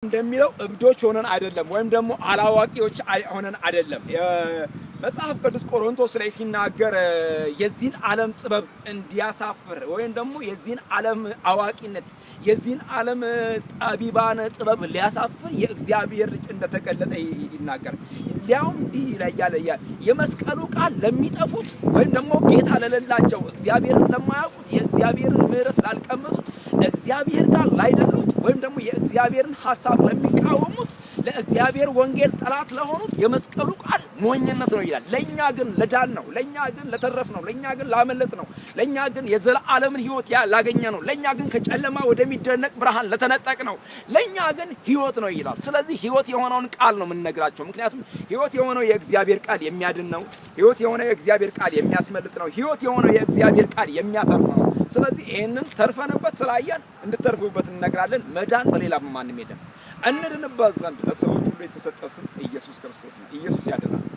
እንደሚለው እብዶች ሆነን አይደለም ወይም ደግሞ አላዋቂዎች ሆነን አይደለም። መጽሐፍ ቅዱስ ቆሮንቶስ ላይ ሲናገር የዚህን ዓለም ጥበብ እንዲያሳፍር ወይም ደግሞ የዚህን ዓለም አዋቂነት የዚህን ዓለም ጠቢባን ጥበብ ሊያሳፍር የእግዚአብሔር ልጅ እንደተገለጠ ይናገራል። ሊያውም እንዲህ ይላል የመስቀሉ ቃል ለሚጠፉት ወይም ደግሞ ጌታ ለሌላቸው እግዚአብሔርን ለማያውቁት የእግዚአብሔርን ምሕረት ላልቀመሱት እግዚአብሔር ጋር ላይደሉት ወይም ደግሞ የእግዚአብሔርን ሐሳብ ለሚቃወሙት ለእግዚአብሔር ወንጌል ጠላት ለሆኑት የመስቀሉ ቃል ሞኝነት ነው ይላል። ለኛ ግን ለዳን ነው፣ ለኛ ግን ለተረፍ ነው፣ ለኛ ግን ላመለጥ ነው፣ ለኛ ግን የዘላለምን ሕይወት ላገኘ ነው፣ ለኛ ግን ከጨለማ ወደሚደነቅ ብርሃን ለተነጠቅ ነው፣ ለኛ ግን ሕይወት ነው ይላል። ስለዚህ ሕይወት የሆነውን ቃል ነው የምንነግራቸው። ምክንያቱም ሕይወት የሆነው የእግዚአብሔር ቃል የሚያድን ነው። ሕይወት የሆነው የእግዚአብሔር ቃል የሚያስመልጥ ነው። ሕይወት የሆነው የእግዚአብሔር ቃል የሚያተርፍ ነው። ስለዚህ ይሄንን ተርፈንበት ስላየን እንድትተርፉበት እንነግራለን። መዳን በሌላ በማንም የለም። እንድንበት ዘንድ ለሰዎች ሁሉ የተሰጠ ስም ኢየሱስ ክርስቶስ ነው። ኢየሱስ ያድናል።